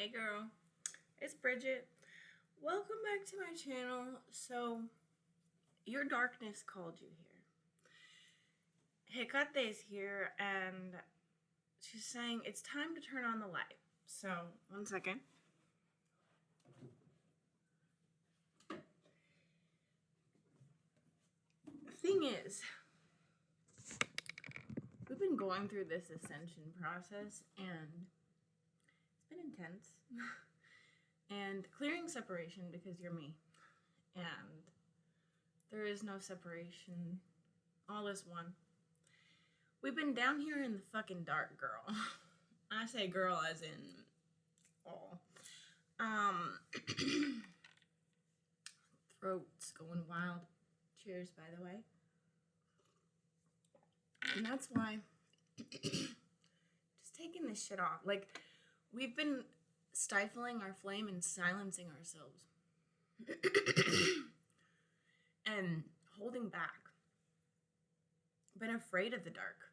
Hey girl, it's Brigitte. Welcome back to my channel. So, your darkness called you here. HiiiI is here and she's saying it's time to turn on the light. So, one second. Thing is, we've been going through this ascension process and it's been intense. And clearing separation because you're me. And there is no separation. All is one. We've been down here in the fucking dark, girl. I say girl as in all. Throat's going wild. Cheers, by the way. And that's why just taking this shit off. Like, we've been stifling our flame and silencing ourselves. And holding back. Been afraid of the dark.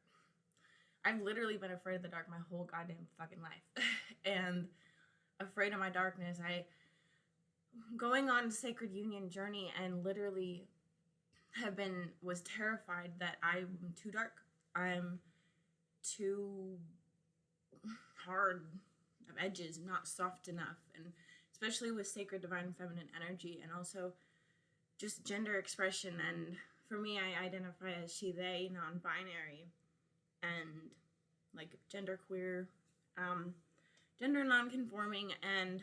I've literally been afraid of the dark my whole goddamn fucking life. And afraid of my darkness. I going on a sacred union journey and literally was terrified that I'm too dark. I'm too hard of edges, not soft enough, and especially with sacred divine feminine energy, and also just gender expression. And for me, I identify as she, they, non-binary, and like genderqueer, gender non-conforming, and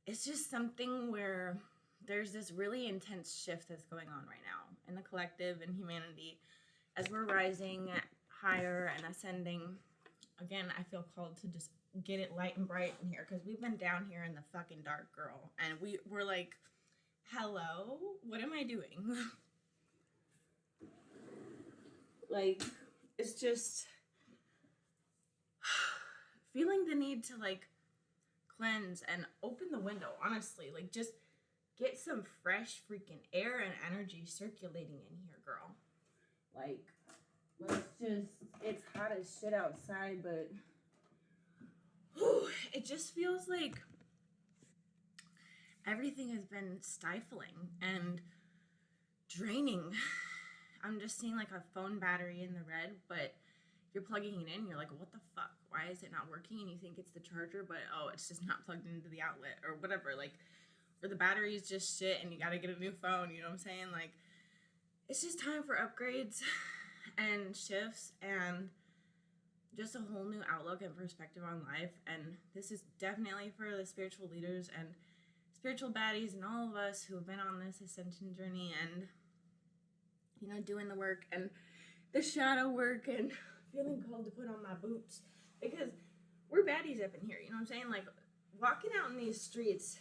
it's just something where there's this really intense shift that's going on right now in the collective and humanity as we're rising higher and ascending. Again, I feel called to just get it light and bright in here because we've been down here in the fucking dark, girl. And we're like, hello? What am I doing? Like, it's just feeling the need to, like, cleanse and open the window, honestly. Like, just get some fresh freaking air and energy circulating in here, girl. Like, it's hot as shit outside, but it just feels like everything has been stifling and draining. I'm just seeing like a phone battery in the red, but you're plugging it in, you're like, what the fuck? Why is it not working? And you think it's the charger, but oh, it's just not plugged into the outlet or whatever. Like, or the battery's just shit and you gotta get a new phone, you know what I'm saying? Like, it's just time for upgrades and shifts and just a whole new outlook and perspective on life. And this is definitely for the spiritual leaders and spiritual baddies and all of us who have been on this ascension journey and, you know, doing the work and the shadow work and feeling called to put on my boots, because we're baddies up in here, you know what I'm saying? Like, walking out in these streets,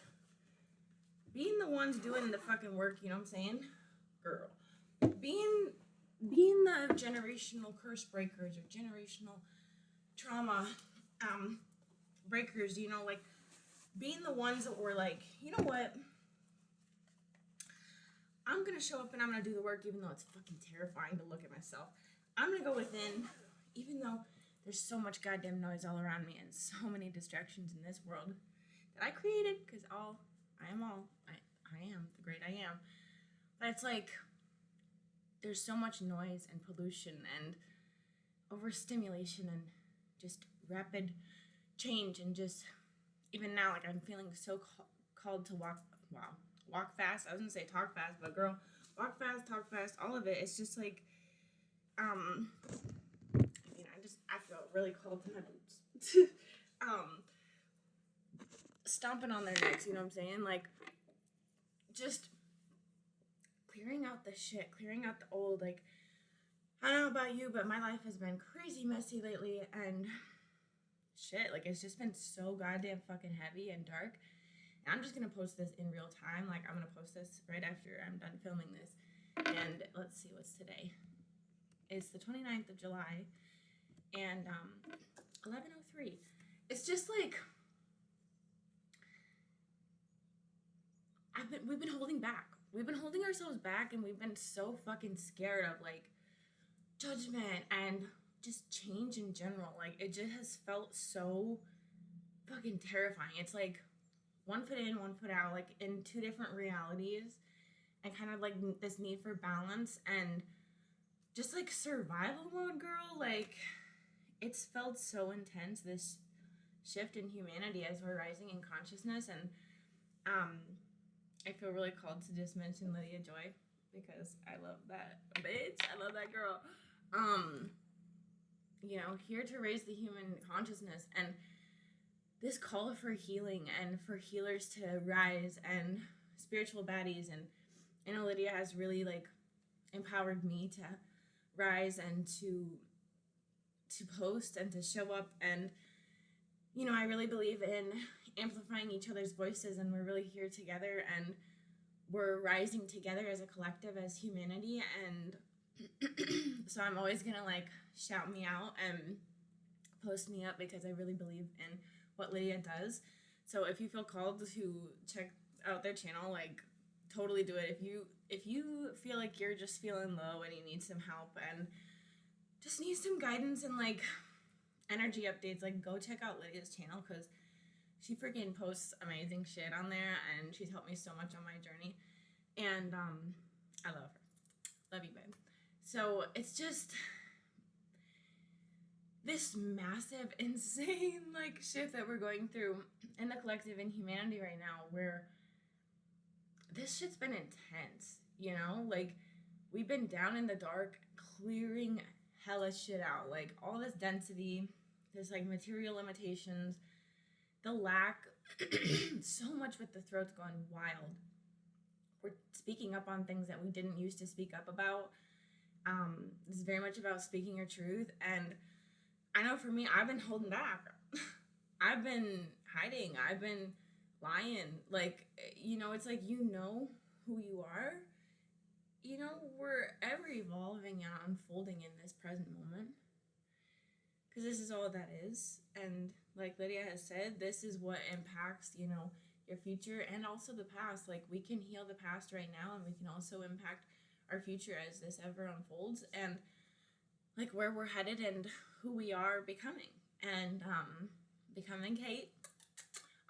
being the ones doing the fucking work, you know what I'm saying? Girl. Being the generational curse breakers or generational trauma breakers, you know, like, being the ones that were like, you know what? I'm going to show up and I'm going to do the work even though it's fucking terrifying to look at myself. I'm going to go within, even though there's so much goddamn noise all around me and so many distractions in this world that I created, because I am the great I am. But it's like, there's so much noise and pollution and overstimulation and just rapid change, and just, even now, like, I'm feeling so called to walk fast. I was gonna say talk fast, but girl, walk fast, talk fast, all of it. It's just like, I feel really called to my boots. Stomping on their necks, you know what I'm saying? Like, just clearing out the shit, clearing out the old. Like, I don't know about you, but my life has been crazy messy lately, and shit, like, it's just been so goddamn fucking heavy and dark. And I'm just gonna post this in real time. Like, I'm gonna post this right after I'm done filming this. And let's see, what's today? It's the 29th of July, and 11:03. It's just like, we've been holding back. We've been holding ourselves back, and we've been so fucking scared of, like, judgment and just change in general. Like, it just has felt so fucking terrifying. It's like one foot in, one foot out, like in two different realities, and kind of like this need for balance and just like survival mode, girl. Like, it's felt so intense, this shift in humanity as we're rising in consciousness. And I feel really called to just mention Lydia Joy because I love that bitch. I love that girl. You know, here to raise the human consciousness and this call for healing and for healers to rise and spiritual baddies. And I know Lydia has really like empowered me to rise and to post and to show up. And you know, I really believe in amplifying each other's voices, and we're really here together, and we're rising together as a collective, as humanity. And so I'm always gonna like shout me out and post me up because I really believe in what Lydia does. So if you feel called to check out their channel, like totally do it. If you feel like you're just feeling low and you need some help and just need some guidance and like energy updates, like go check out Lydia's channel because she freaking posts amazing shit on there, and she's helped me so much on my journey. And I love her. Love you, babe. So it's just this massive, insane like shift that we're going through in the collective in humanity right now, where this shit's been intense, you know? Like, we've been down in the dark clearing hella shit out, like all this density, this like material limitations, the lack, so much with the throats going wild. We're speaking up on things that we didn't used to speak up about. This is very much about speaking your truth. And I know for me, I've been holding back. I've been hiding. I've been lying. Like, you know, it's like, you know who you are. You know, we're ever evolving and unfolding in this present moment. Because this is all that is. And like Lydia has said, this is what impacts, you know, your future and also the past. Like, we can heal the past right now, and we can also impact our future as this ever unfolds, and like where we're headed and who we are becoming. And becoming Kate,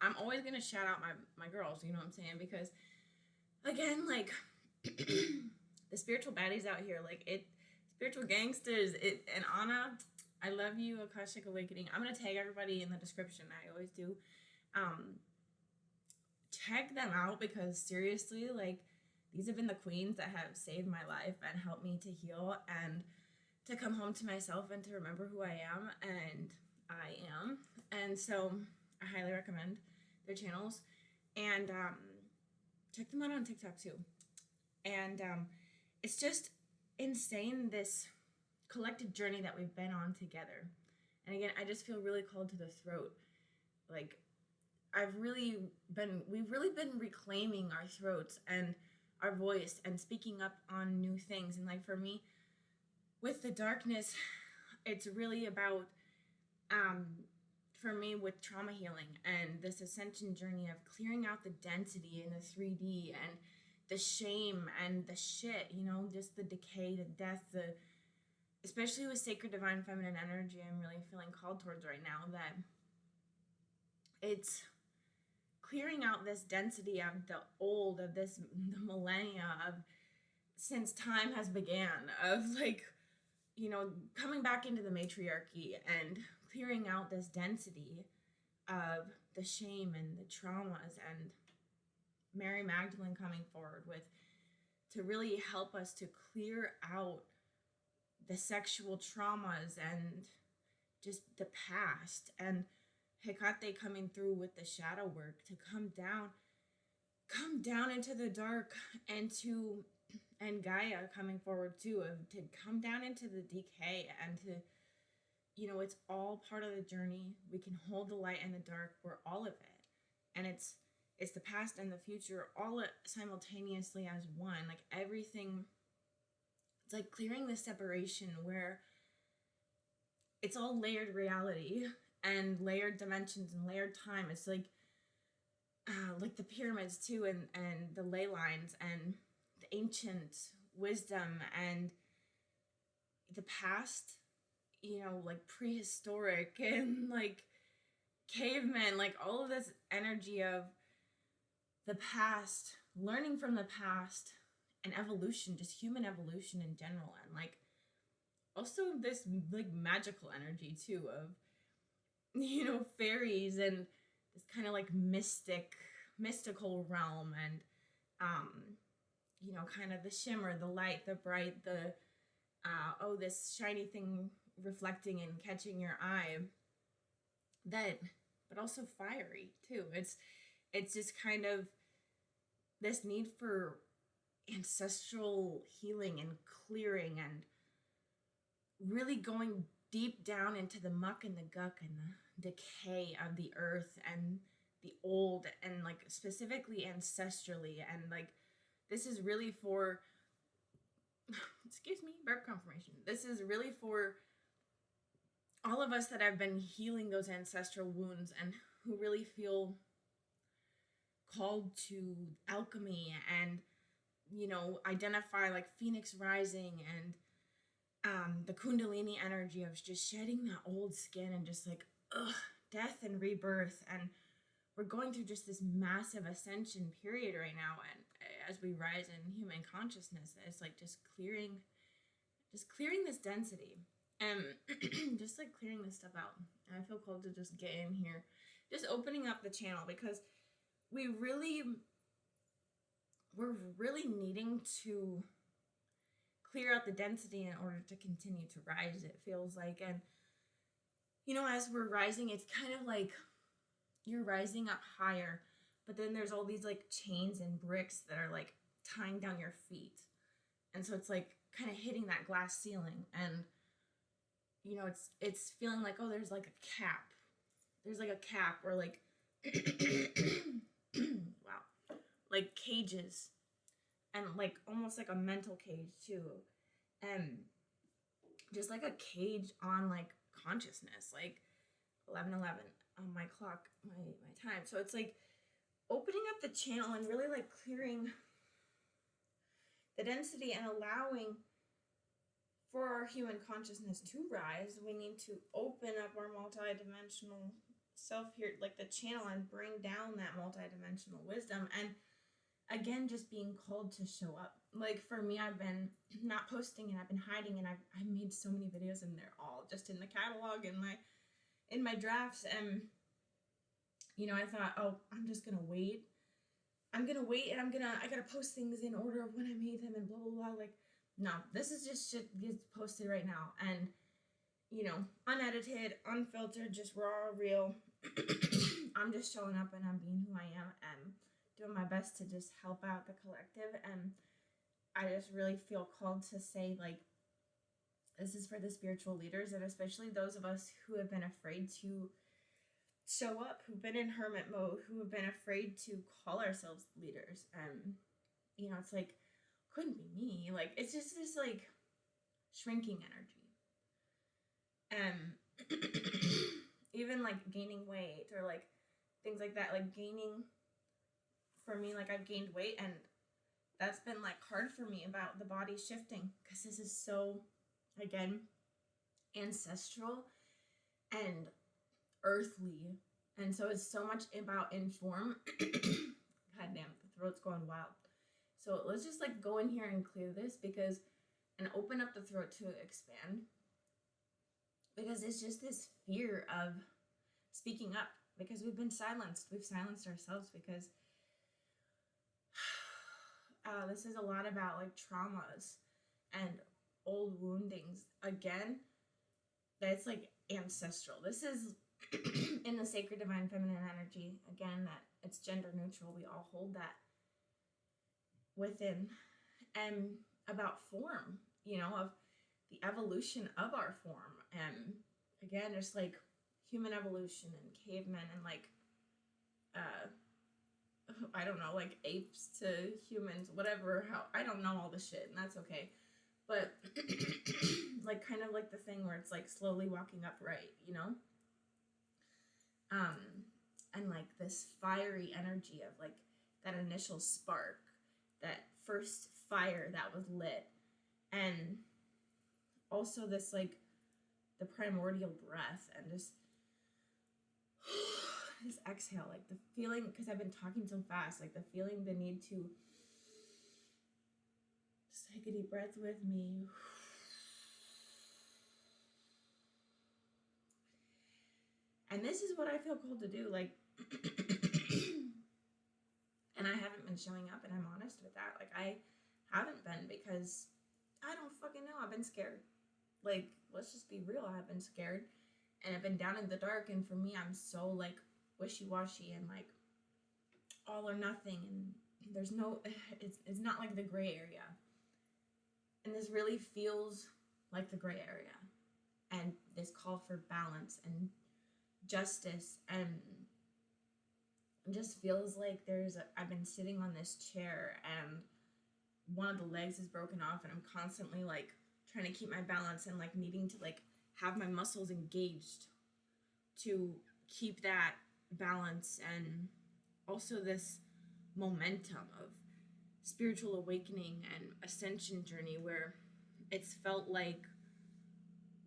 I'm always gonna shout out my girls, you know what I'm saying? Because again, like the spiritual baddies out here, like spiritual gangsters, and Anna, I love you, Akashic Awakening. I'm gonna tag everybody in the description. I always do. Check them out because seriously, like, these have been the queens that have saved my life and helped me to heal and to come home to myself and to remember who I am, and I am. And so I highly recommend their channels, and check them out on TikTok too. And it's just insane, this collective journey that we've been on together. And again, I just feel really called to the throat. Like, we've really been reclaiming our throats and our voice and speaking up on new things. And like for me, with the darkness, it's really about, for me, with trauma healing and this ascension journey of clearing out the density in the 3D and the shame and the shit, you know, just the decay, the death, especially with sacred divine feminine energy, I'm really feeling called towards right now, that it's clearing out this density of the millennia of since time has began, of like, you know, coming back into the matriarchy and clearing out this density of the shame and the traumas, and Mary Magdalene coming forward to really help us to clear out the sexual traumas and just the past, and HiiiI coming through with the shadow work to come down into the dark, and Gaia coming forward too, to come down into the decay, and to, you know, it's all part of the journey. We can hold the light and the dark. We're all of it, and it's the past and the future all simultaneously as one. Like everything, it's like clearing the separation where it's all layered reality and layered dimensions and layered time. It's like the pyramids too, and the ley lines and the ancient wisdom and the past, you know, like prehistoric, and like cavemen, like all of this energy of the past, learning from the past, and evolution, just human evolution in general, and like also this like magical energy too of, you know, fairies and this kind of like mystical realm, and you know, kind of the shimmer, the light, the bright, the oh, this shiny thing reflecting and catching your eye, that, but also fiery too. It's just kind of this need for ancestral healing and clearing, and really going deep down into the muck and the guck and the decay of the earth and the old, and like specifically ancestrally, and like this is really for excuse me, burp confirmation. This is really for all of us that have been healing those ancestral wounds and who really feel called to alchemy and, you know, identify like phoenixrising and the kundalini energy of just shedding that old skin and just like death and rebirth. And we're going through just this massive ascension period right now, and as we rise in human consciousness, it's like just clearing this density and just like clearing this stuff out. And I feel called to just get in here, just opening up the channel, because we're really needing to clear out the density in order to continue to rise, it feels like. And you know, as we're rising, it's kind of like you're rising up higher, but then there's all these like chains and bricks that are like tying down your feet, and so it's like kind of hitting that glass ceiling. And you know, it's feeling like, oh, there's like a cap, or like wow, like cages, and like almost like a mental cage too, and just like a cage on like consciousness, like 11:11 on my clock, my time. So it's like opening up the channel and really like clearing the density and allowing for our human consciousness to rise. We need to open up our multidimensional self here, like the channel, and bring down that multidimensional wisdom. And again, just being called to show up. Like for me, I've been not posting and I've been hiding, and I've made so many videos, and they're all just in the catalog and in my drafts. And you know, I thought, oh, I'm just gonna wait. And I gotta post things in order of when I made them and blah blah blah. Like, no, this is just shit gets posted right now, and you know, unedited, unfiltered, just raw, real. I'm just showing up and I'm being who I am and doing my best to just help out the collective. And I just really feel called to say, like, this is for the spiritual leaders, and especially those of us who have been afraid to show up, who've been in hermit mode, who have been afraid to call ourselves leaders. And you know, it's like, couldn't be me. Like, it's just this like shrinking energy. And even like gaining weight or like things like that, like gaining, for me, like I've gained weight, and that's been like hard for me about the body shifting, because this is so, again, ancestral and earthly, and so it's so much about inform. God damn, the throat's going wild. So let's just like go in here and clear this, because, and open up the throat to expand, because it's just this fear of speaking up, because we've been silenced. We've silenced ourselves, because this is a lot about like traumas and old woundings. Again, that's like ancestral. This is in the sacred divine feminine energy. Again, that it's gender neutral. We all hold that within. And about form, you know, of the evolution of our form. And again, just like human evolution and cavemen and like I don't know, like apes to humans, whatever, how, I don't know all the shit, and that's okay. But like kind of like the thing where it's like slowly walking upright, you know? And like this fiery energy of like that initial spark, that first fire that was lit. And also this like the primordial breath, and just exhale, like the feeling, because I've been talking so fast, like the feeling, the need to just take a deep breath with me. And this is what I feel called to do, like, and I haven't been showing up, and I'm honest with that. Like, I haven't been, because I don't fucking know. I've been scared. Like, let's just be real. I've been scared, and I've been down in the dark, and for me, I'm so, like, wishy-washy, and, like, all or nothing, and there's no, it's not like the gray area. And this really feels like the gray area, and this call for balance and justice, and it just feels like I've been sitting on this chair, and one of the legs is broken off, and I'm constantly, like, trying to keep my balance, and, like, needing to, like, have my muscles engaged to keep that balance, and also this momentum of spiritual awakening and ascension journey, where it's felt like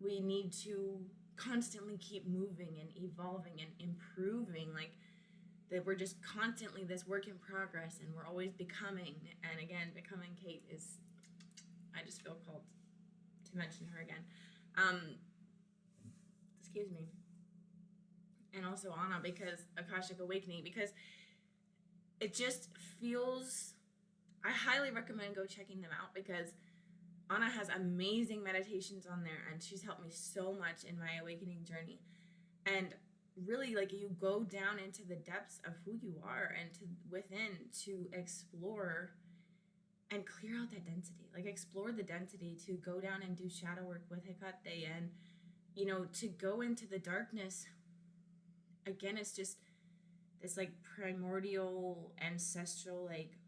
we need to constantly keep moving and evolving and improving, like that we're just constantly this work in progress, and we're always becoming. And again, becoming Kate is, I just feel called to mention her again. Excuse me. And also Anna, because Akashic Awakening, because it just feels, I highly recommend go checking them out, because Anna has amazing meditations on there, and she's helped me so much in my awakening journey. And really, like, you go down into the depths of who you are and to within to explore and clear out that density, like explore the density, to go down and do shadow work with HiiiI, and, you know, to go into the darkness. Again, it's just this, like, primordial, ancestral, like,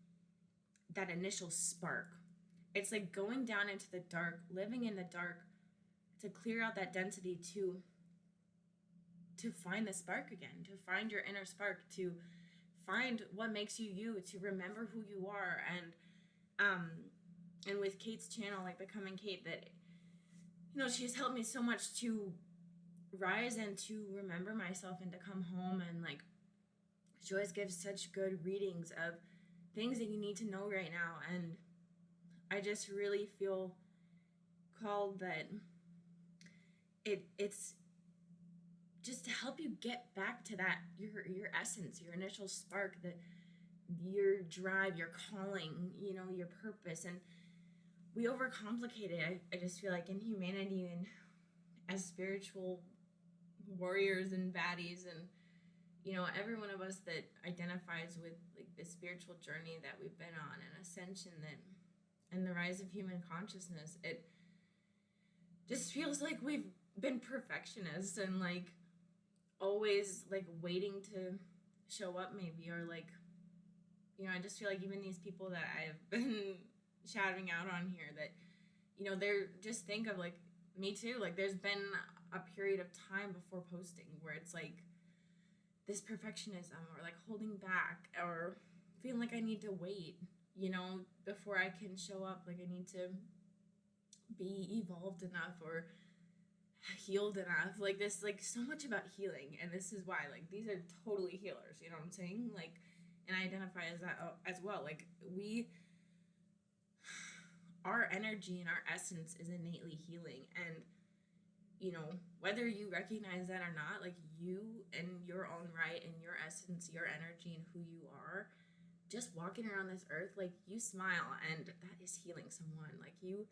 that initial spark. It's like going down into the dark, living in the dark, to clear out that density, to find the spark again, to find your inner spark, to find what makes you you, to remember who you are. And with Kate's channel, like Becoming Kate, that, you know, she's helped me so much to rise and to remember myself and to come home. And, like, she always gives such good readings of things that you need to know right now. And I just really feel called that it's just to help you get back to that, your essence, your initial spark, that your drive, your calling, you know, your purpose. And we overcomplicate it. I just feel like in humanity, and as spiritual warriors and baddies, and, you know, every one of us that identifies with, like, the spiritual journey that we've been on, and ascension, that, and the rise of human consciousness, it just feels like we've been perfectionists, and, like, always, like, waiting to show up, maybe, or, like, you know, I just feel like even these people that I've been shouting out on here, that, you know, they're just, think of, like, me too, like, there's been a period of time before posting where it's like this perfectionism, or, like, holding back, or feeling like I need to wait, you know, before I can show up, like, I need to be evolved enough or healed enough, like, this, like, so much about healing. And this is why, like, these are totally healers, you know what I'm saying, like, and I identify as that as well. Like, our energy and our essence is innately healing. And, you know, whether you recognize that or not, like, you in your own right, in your essence, your energy, and who you are, just walking around this earth, like, you smile, and that is healing someone. Like, you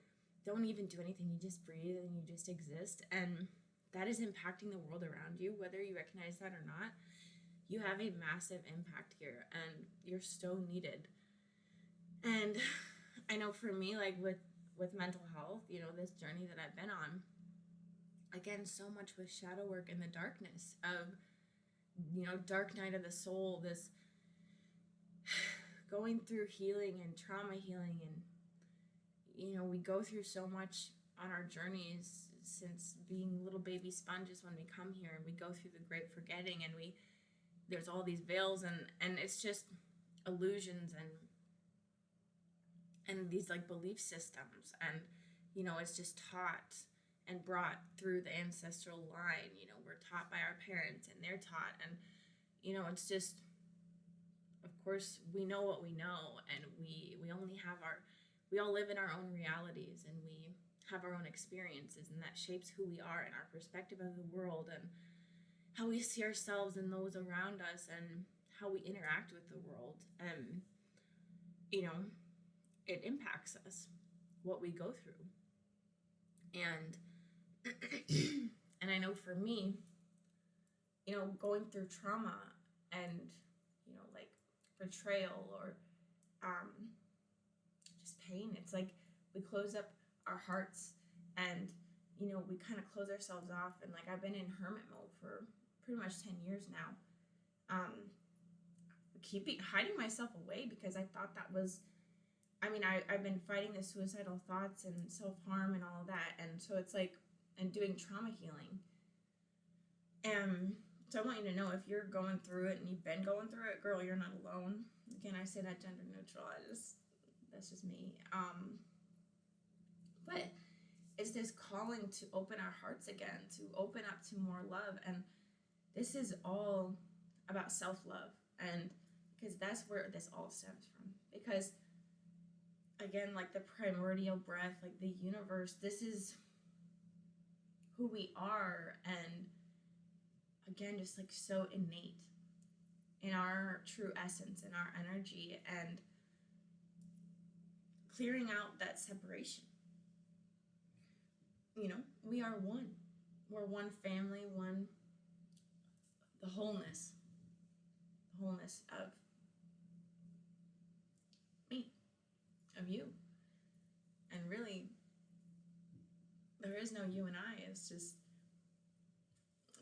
don't even do anything, you just breathe and you just exist, and that is impacting the world around you, whether you recognize that or not. You have a massive impact here, and you're so needed. And I know for me, like, with mental health, you know, this journey that I've been on, again, so much with shadow work and the darkness of, you know, dark night of the soul, this going through healing and trauma healing. And, you know, we go through so much on our journeys since being little baby sponges when we come here, and we go through the great forgetting, and there's all these veils, and it's just illusions, and these, like, belief systems, and, you know, it's just taught and brought through the ancestral line. You know, we're taught by our parents, and they're taught, and, it's just, of course, we know what we know, and we only have we all live in our own realities, and we have our own experiences, and that shapes who we are and our perspective of the world and how we see ourselves and those around us and how we interact with the world. And, it impacts us, what we go through. And, and I know for me, going through trauma and, like betrayal or just pain, it's like we close up our hearts and, we kind of close ourselves off. And like, I've been in hermit mode for pretty much 10 years now. Hiding myself away because I thought that was, I've been fighting the suicidal thoughts and self-harm and all that. And so it's like, and doing trauma healing. And so I want you to know, if you're going through it and you've been going through it, girl, you're not alone. Again, I say that gender neutral. That's just me. But it's this calling to open our hearts again, to open up to more love. And this is all about self-love. And because that's where this all stems from. Because, again, like the primordial breath, like the universe, this is who we are. And, again, just like so innate in our true essence, in our energy, and clearing out that separation. We are one. We're one family, the wholeness of me, of you. And really, there is no you and I. It's just,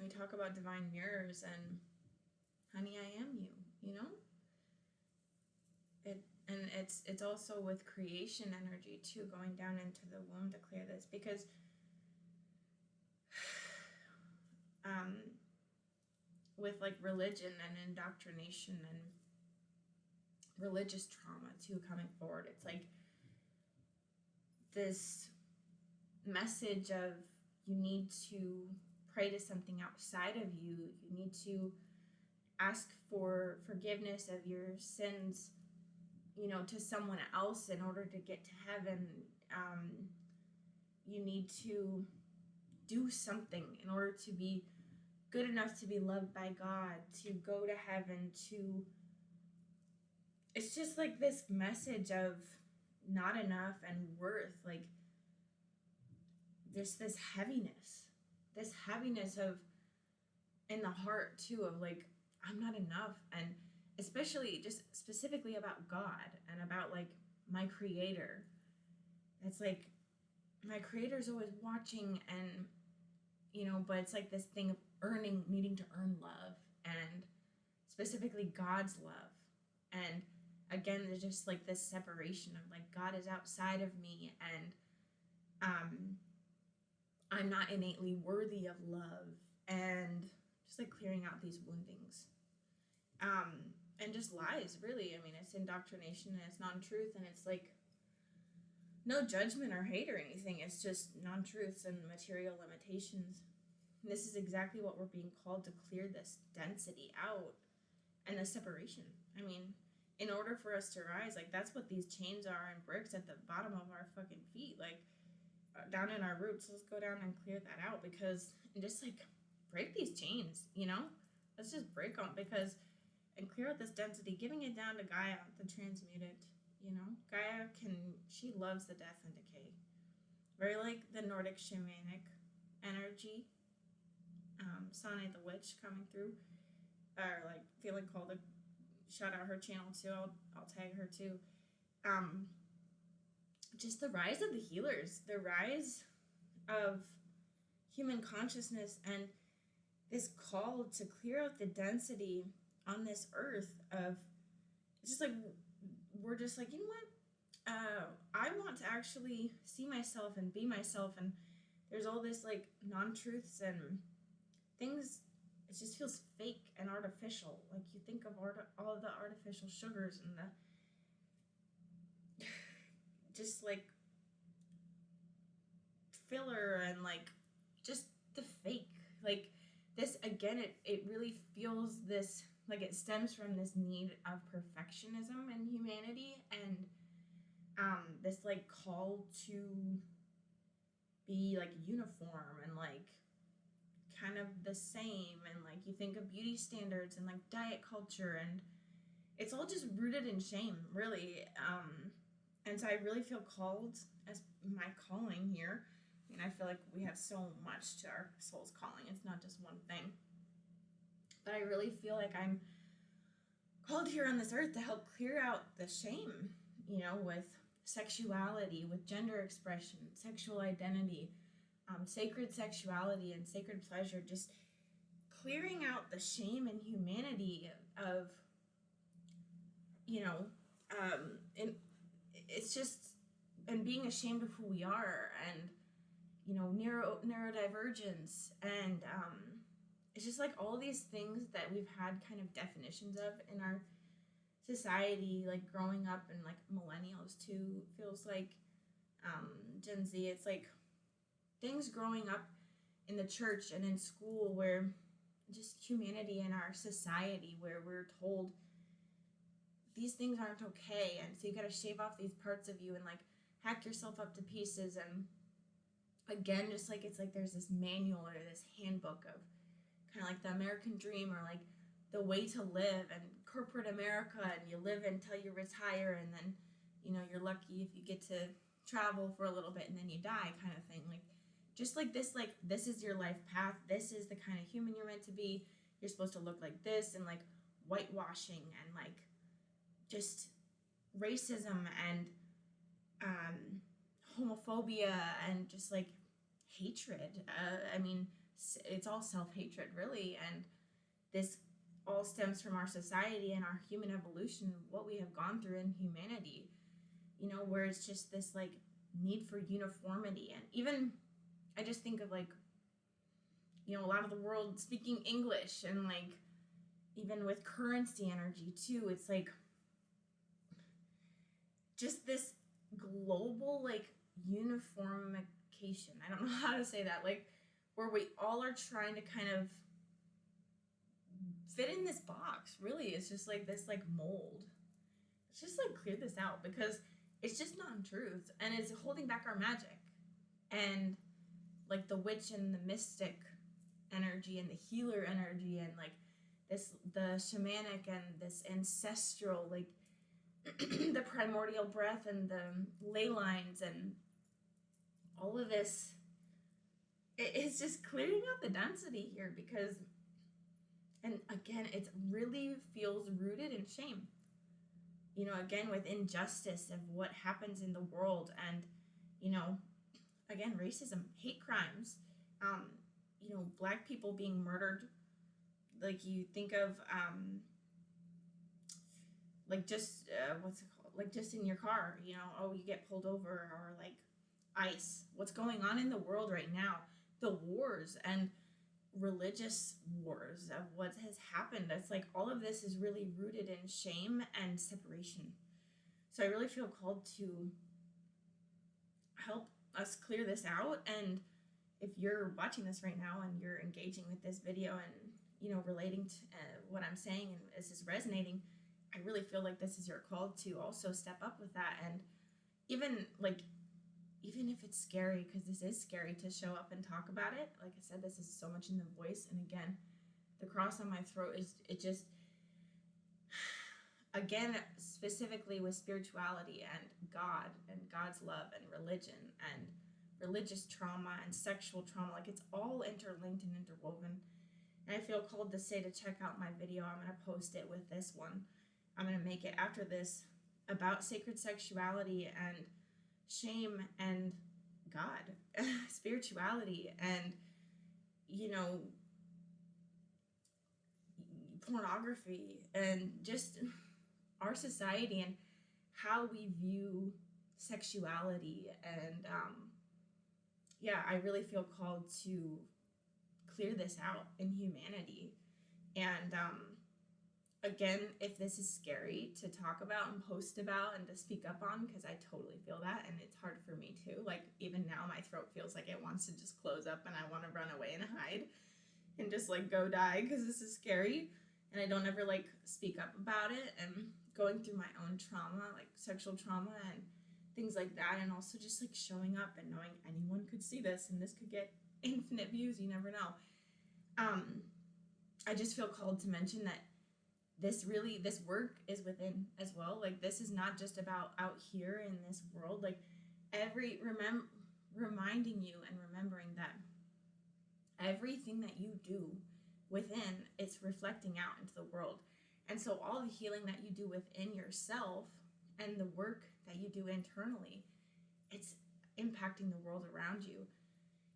we talk about divine mirrors and, honey, I am you, And it's also with creation energy too, going down into the womb to clear this, because with like religion and indoctrination and religious trauma too coming forward, it's like this message of you need to pray to something outside of you. You need to ask for forgiveness of your sins, to someone else in order to get to heaven. You need to do something in order to be good enough to be loved by God, to go to heaven, it's just like this message of not enough and worth, like this heaviness of in the heart too, of like, I'm not enough. And especially just specifically about God and about like my creator. It's like my creator's always watching, and but it's like this thing of needing to earn love, and specifically God's love. And again, there's just like this separation of like, God is outside of me, and I'm not innately worthy of love, and just like clearing out these woundings. And just lies, really. It's indoctrination, and it's non-truth, and it's like no judgment or hate or anything. It's just non-truths and material limitations. And this is exactly what we're being called to clear this density out and the separation. In order for us to rise, like that's what these chains are and bricks at the bottom of our fucking feet, like down in our roots. Let's go down and clear that out, and just like break these chains, let's just break them, and clear out this density, giving it down to Gaia to transmute it. Gaia she loves the death and decay. Very like the Nordic shamanic energy. Sane the witch coming through, or like feeling called to shout out her channel too. I'll tag her too. Just the rise of the healers, the rise of human consciousness, and this call to clear out the density on this earth of, it's just like, we're just like, what? I want to actually see myself and be myself, and there's all this like non-truths and things. It just feels fake and artificial. Like you think of all of the artificial sugars and the just like filler and like just the fake. Like this, again, it really feels this, like it stems from this need of perfectionism in humanity, and this like call to be like uniform and like kind of the same, and like you think of beauty standards and like diet culture, and it's all just rooted in shame, really. And so I really feel called, as my calling here, and I feel like we have so much to our soul's calling. It's not just one thing. But I really feel like I'm called here on this earth to help clear out the shame, you know, with sexuality, with gender expression, sexual identity, sacred sexuality and sacred pleasure, just clearing out the shame in humanity of, you know, and it's just, and being ashamed of who we are, and, you know, neurodivergence, and it's just like all these things that we've had kind of definitions of in our society, like growing up, and like millennials too, feels like, Gen Z, it's like things growing up in the church and in school, where just humanity in our society, where we're told these things aren't okay, and so you gotta shave off these parts of you and like hack yourself up to pieces. And again, just like it's like there's this manual or this handbook of kind of like the American dream, or like the way to live, and corporate America, and you live until you retire, and then, you know, you're lucky if you get to travel for a little bit and then you die, kind of thing. Like just like this is your life path, this is the kind of human you're meant to be, you're supposed to look like this, and like whitewashing and like just racism and homophobia and just like hatred. I mean, it's all self-hatred, really, and this all stems from our society and our human evolution, what we have gone through in humanity, you know, where it's just this like need for uniformity. And even I just think of like, you know, a lot of the world speaking English, and like even with currency energy too, it's like just this global like uniformification. I don't know how to say that, like where we all are trying to kind of fit in this box. Really, it's just like this like mold. Let's just like clear this out, because it's just non-truth, and it's holding back our magic, and like the witch and the mystic energy and the healer energy, and like this, the shamanic and this ancestral, like the primordial breath and the ley lines and all of this. It's just clearing out the density here, because, and again, it really feels rooted in shame. You know, again, with injustice of what happens in the world, and, you know, again, racism, hate crimes, you know, Black people being murdered. Like you think of, like just, what's it called? Like just in your car, you know, oh, you get pulled over, or like ICE. What's going on in the world right now? The wars and religious wars of what has happened. It's like all of this is really rooted in shame and separation. So I really feel called to help us clear this out. And if you're watching this right now and you're engaging with this video and, you know, relating to what I'm saying, and this is resonating, I really feel like this is your call to also step up with that. And even if it's scary, because this is scary to show up and talk about it. Like I said, this is so much in the voice. And again, the cross on my throat is, it just, again, specifically with spirituality and God and God's love and religion and religious trauma and sexual trauma, like it's all interlinked and interwoven. And I feel called to say to check out my video. I'm going to post it with this one. I'm going to make it after this about sacred sexuality and shame and God, spirituality, and, you know, pornography, and just our society and how we view sexuality. And yeah, I really feel called to clear this out in humanity. And again, if this is scary to talk about and post about and to speak up on, because I totally feel that, and it's hard for me too. Like even now my throat feels like it wants to just close up and I want to run away and hide. and just like go die because this is scary. And I don't ever like speak up about it, and going through my own trauma, like sexual trauma and things like that. And also just like showing up and knowing anyone could see this and this could get infinite views. You never know. I just feel called to mention that this work is within as well. Like this is not just about out here in this world. Like reminding you and remembering that everything that you do within is reflecting out into the world. And so all the healing that you do within yourself and the work that you do internally, it's impacting the world around you.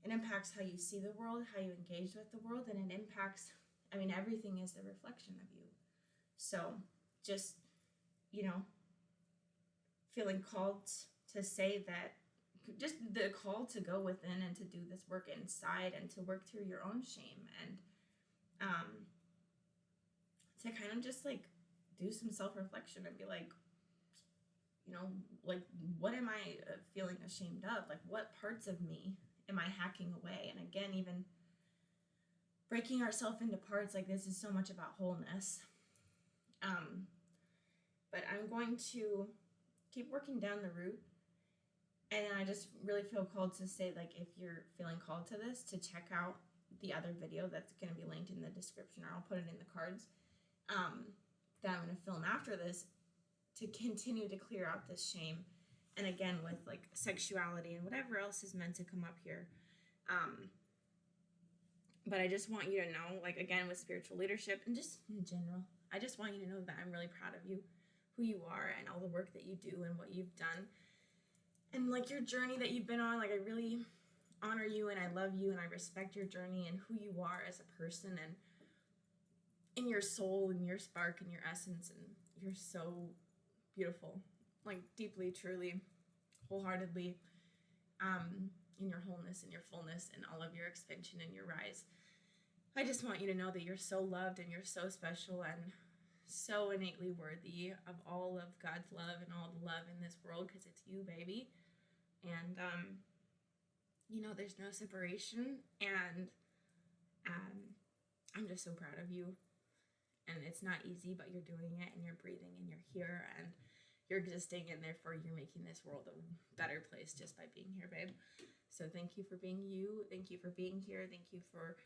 It impacts how you see the world, how you engage with the world, and it impacts, everything is the reflection of you. So just, feeling called to say that, just the call to go within and to do this work inside and to work through your own shame and to kind of just like do some self-reflection and be like, like what am I feeling ashamed of? Like what parts of me am I hacking away? And again, even breaking ourselves into parts, like this is so much about wholeness. But I'm going to keep working down the root. And I just really feel called to say, like, if you're feeling called to this, to check out the other video that's going to be linked in the description, or I'll put it in the cards, that I'm going to film after this, to continue to clear out this shame. And again, with like sexuality and whatever else is meant to come up here. But I just want you to know, like, again, with spiritual leadership and just in general, I just want you to know that I'm really proud of you, who you are, and all the work that you do and what you've done. And like your journey that you've been on, like I really honor you and I love you and I respect your journey and who you are as a person and in your soul and your spark and your essence, and you're so beautiful, like deeply, truly, wholeheartedly, in your wholeness and your fullness and all of your expansion and your rise. I just want you to know that you're so loved and you're so special and so innately worthy of all of God's love and all the love in this world, because it's you, baby. And there's no separation, and I'm just so proud of you. And it's not easy, but you're doing it and you're breathing and you're here and you're existing, and therefore you're making this world a better place just by being here, babe. So thank you for being you. Thank you for being here. Thank you for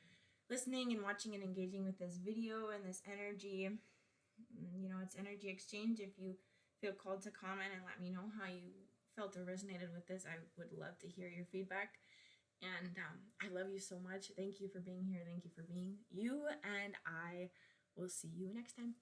listening and watching and engaging with this video and this energy. It's energy exchange. If you feel called to comment and let me know how you felt or resonated with this, I would love to hear your feedback. And I love you so much. Thank you for being here. Thank you for being you. And I will see you next time.